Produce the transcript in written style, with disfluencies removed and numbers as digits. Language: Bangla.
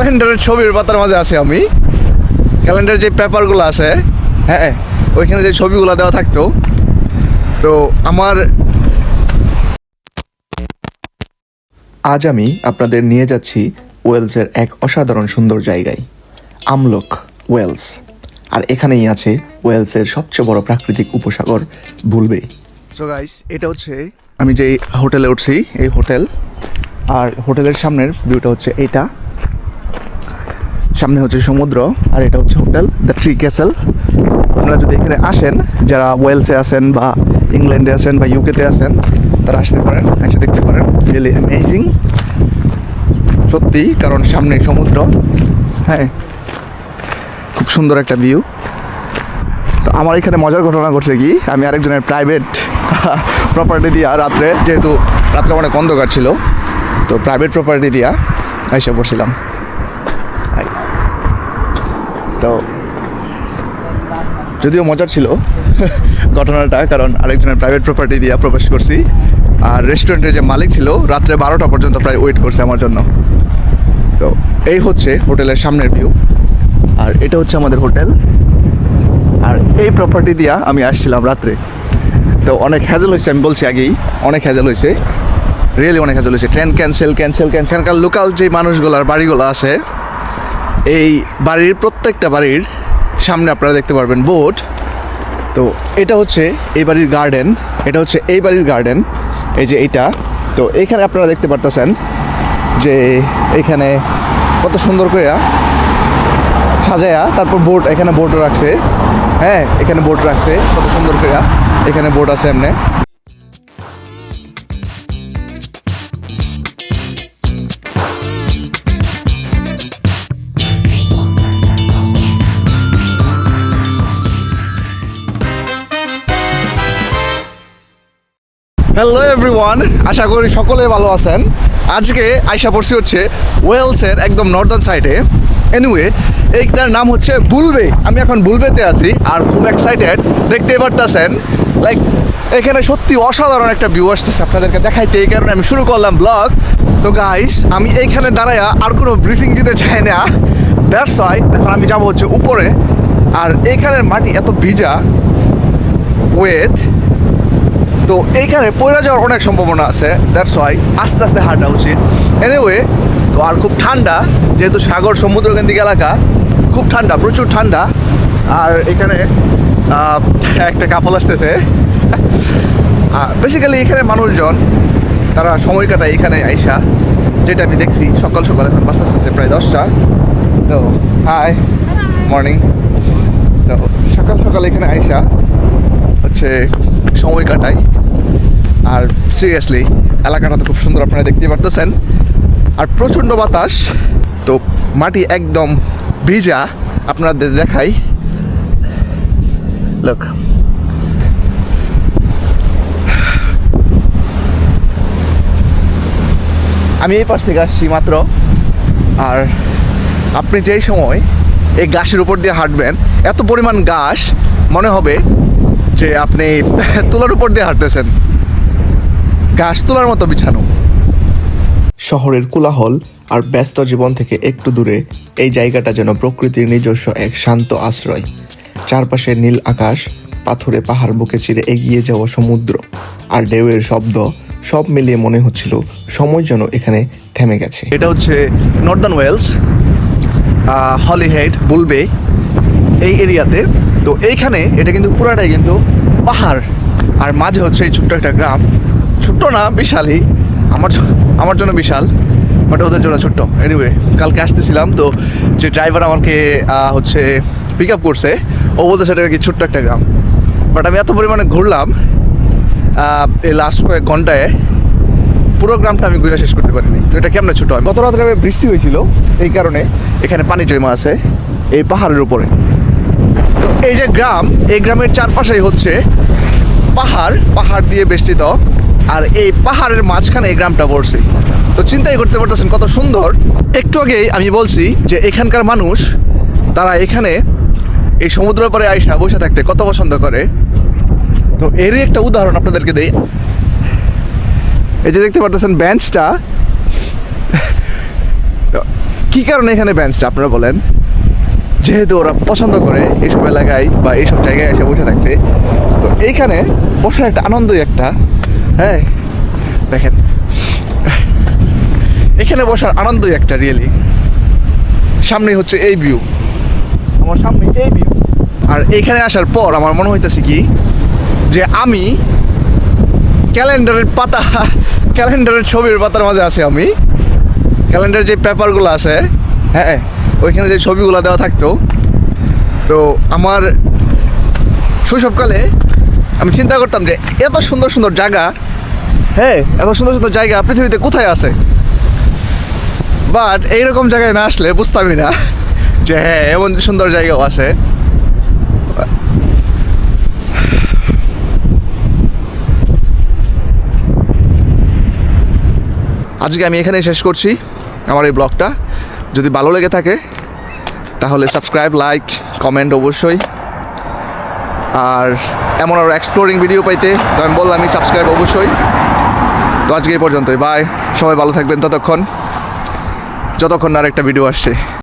ক্যালেন্ডারের ছবির পাতার মাঝে আছি আমি। ক্যালেন্ডারের যে পেপারগুলো আছে, হ্যাঁ, ওইখানে যে ছবিগুলো দেওয়া থাকতো, তো আমার আজ আমি আপনাদের নিয়ে যাচ্ছি ওয়েলসের এক অসাধারণ সুন্দর জায়গায়, আমলক ওয়েলস। আর এখানেই আছে ওয়েলসের সবচেয়ে বড় প্রাকৃতিক উপসাগর বুলবে। সো গাইস, এটা হচ্ছে আমি যেই হোটেলে উঠছি, এই হোটেল। আর হোটেলের সামনের ভিউটা হচ্ছে এইটা, সামনে হচ্ছে সমুদ্র, আর এটা হচ্ছে হোটেল দ্য ট্রি ক্যাসেল। আপনারা যদি এখানে আসেন, যারা ওয়েলসে আছেন বা ইংল্যান্ডে আছেন বা ইউকেতে আছেন, তারা আসতে পারেন, এসে দেখতে পারেন। রিয়েলি অ্যামেজিং সত্যি, কারণ সামনে সমুদ্র, হ্যাঁ, খুব সুন্দর একটা ভিউ। তো আমার এখানে মজার ঘটনা ঘটছে কি, আমি আরেকজনের প্রাইভেট প্রপার্টি দিয়া রাত্রে, যেহেতু রাত্রে অনেক অন্ধকার ছিল, তো প্রাইভেট প্রপার্টি দিয়া এসে পড়ছিলাম। তো যদিও মজার ছিল ঘটনাটা, কারণ আরেকজনের প্রাইভেট প্রপার্টি দিয়ে প্রবেশ করছি। আর রেস্টুরেন্টের যে মালিক ছিল রাত্রে 12টা পর্যন্ত প্রায় ওয়েট করছে আমার জন্য। তো এই হচ্ছে হোটেলের সামনের ভিউ, আর এটা হচ্ছে আমাদের হোটেল। আর এই প্রপার্টি দিয়া আমি আসছিলাম রাত্রে। তো অনেক হ্যাজেল হয়েছে, আমি বলছি আগেই, অনেক হ্যাজেল হয়েছে, রিয়েলি অনেক হ্যাজেল হয়েছে। Train cancel. কারণ লোকাল যে মানুষগুলোর বাড়িগুলো আছে, এই বাড়ির প্রত্যেকটা বাড়ির সামনে আপনারা দেখতে পারবেন বোট। তো এটা হচ্ছে এই বাড়ির গার্ডেন, এটা হচ্ছে এই বাড়ির গার্ডেন, এই যে এইটা। তো এইখানে আপনারা দেখতে পারতেছেন যে এখানে কত সুন্দর করে সাজায়া, তারপর বোট, এখানে বোটও রাখছে, হ্যাঁ, এখানে বোট রাখছে কত সুন্দর করে, এখানে বোট আছে এমনি। হ্যালো এভরিওয়ান, আশা করি সকলে ভালো আছেন। আজকে আইসা পড়ছি হচ্ছে ওয়েলসের একদম নর্দার্ন সাইডে। এনিওয়ে, এইটার নাম হচ্ছে বুলবে। আমি এখন বুলবেতে আছি আর খুব এক্সাইটেড, দেখতেই পারতেছেন। লাইক এখানে সত্যি অসাধারণ একটা ভিউ আসতেছে আপনাদেরকে দেখাইতে, এই কারণে আমি শুরু করলাম ব্লগ। তো গাইস, আমি এইখানে দাঁড়ায়া আর কোনো ব্রিফিং দিতে চাই না, দ্যাটস ওয়াই এখন আমি যাবো হচ্ছে উপরে। আর এইখানের মাটি এত ভিজা ওয়েট, তো এইখানে পড়ে যাওয়ার অনেক সম্ভাবনা আছে, দ্যাটস ওয়াই আস্তে আস্তে হাঁটা উচিত। এনিওয়ে, তো আর খুব ঠান্ডা, যেহেতু সাগর সমুদ্র কেন্দ্রিক এলাকা, খুব ঠান্ডা, প্রচুর ঠান্ডা। আর এখানে একটা কাপল আসতেছে। বেসিক্যালি এখানে মানুষজন তারা সময় কাটায় এখানে আইসা, যেটা আমি দেখছি সকাল সকাল, এখন বাজতেছে প্রায় 10টা। তো হাই মর্নিং। তো সকাল সকাল এখানে আইসা হচ্ছে সময় কাটাই। আর সিরিয়াসলি এলাকাটা তো খুব সুন্দর, আপনারা দেখতেই পারতেছেন। আর প্রচণ্ড বাতাস, তো মাটি একদম ভিজা, আপনাদের দেখাই। লোক, আমি এই পাশ থেকে আসছি মাত্র। আর আপনি যেই সময় এই ঘাসের উপর দিয়ে হাঁটবেন, এত পরিমাণ ঘাস মনে হবে যে আপনি তুলার উপর দিয়ে হাঁটতেছেন, ঘাস তুলার মতো বিছানো। শহরের কোলাহল আর ব্যস্ত জীবন থেকে একটু দূরে এই জায়গাটা যেন প্রকৃতির নিজস্ব এক শান্ত আশ্রয়। চারপাশে নীল আকাশ, পাথুরে পাহাড়, বুকে চিরে এগিয়ে যাওয়া সমুদ্র আর ঢেউয়ের শব্দ, সব মিলিয়ে মনে হচ্ছিল সময় যেন এখানে থেমে গেছে। এটা হচ্ছে নর্দার্ন ওয়েলস, হলিহেড, বুলবে, এই এরিয়াতে। তো এইখানে এটা কিন্তু পুরাটাই কিন্তু পাহাড়, আর মাঝে হচ্ছে এই ছোট্ট একটা গ্রাম। ছোট্ট না, বিশালই, আমার জন্য বিশাল, বাট ওদের জন্য ছোট্ট। এনিওয়ে, কালকে আসতেছিলাম, তো যে ড্রাইভার আমাকে হচ্ছে পিক আপ করছে, ও বলতে সেটা কি ছোট্ট একটা গ্রাম। বাট আমি এত পরিমাণে ঘুরলাম এই লাস্ট কয়েক ঘন্টায়, পুরো গ্রামটা আমি ঘুরে শেষ করতে পারিনি। তো এটা কেমন ছোটো হয়। গত রাত্রে বৃষ্টি হয়েছিল, এই কারণে এখানে পানি জমা আছে এই পাহাড়ের উপরে। তো এই যে গ্রাম, এই গ্রামের চারপাশেই হচ্ছে পাহাড় দিয়ে বেষ্টিত, আর এই পাহাড়ের মাঝখানে এই গ্রামটা পড়ছে। তো চিন্তাই করতে পারতেছেন কত সুন্দর। একটু আগেই আমি বলছি যে এখানকার মানুষ, তারা এখানে এই সমুদ্রের পাড়ে আইসা বসে থাকতে কত পছন্দ করে। তো এরই একটা উদাহরণ আপনাদেরকে দেই। এই যে দেখতে পারতেছেন বেঞ্চটা, তো কী কারণে এখানে বেঞ্চটা আপনারা বলেন? যেহেতু ওরা পছন্দ করে এইসব এলাকায় বা এইসব জায়গায় এসে বসে থাকতে, তো এইখানে বসার একটা আনন্দই একটা, হ্যাঁ দেখেন এখানে বসার আনন্দই একটা রিয়েলি। সামনে হচ্ছে এই ভিউ, আমার সামনে এই ভিউ। আর এইখানে আসার পর আমার মনে হইতেছে কি যে আমি ক্যালেন্ডারের ছবির পাতার মাঝে আছে। আমি ক্যালেন্ডারের যে পেপারগুলো আছে, হ্যাঁ ওইখানে যে ছবিগুলো দেওয়া থাকতো, তো আমার শৈশবকালে আমি চিন্তা করতাম যে এত সুন্দর সুন্দর জায়গা, হ্যাঁ এত সুন্দর সুন্দর জায়গা পৃথিবীতে কোথায় আছে। বাট এইরকম জায়গায় না আসলে বুঝতামই না যে হ্যাঁ এমন সুন্দর জায়গাও আছে। আজকে আমি এখানেই শেষ করছি আমার এই ব্লগটা। যদি ভালো লেগে থাকে তাহলে সাবস্ক্রাইব, লাইক, কমেন্ট অবশ্যই। আর এমন আরও এক্সপ্লোরিং ভিডিও পাইতে তো আমি বললাম আমি সাবস্ক্রাইব অবশ্যই। তো আজকে এই পর্যন্তই, বাই। সবাই ভালো থাকবেন যতক্ষণ না আর একটা ভিডিও আসছে।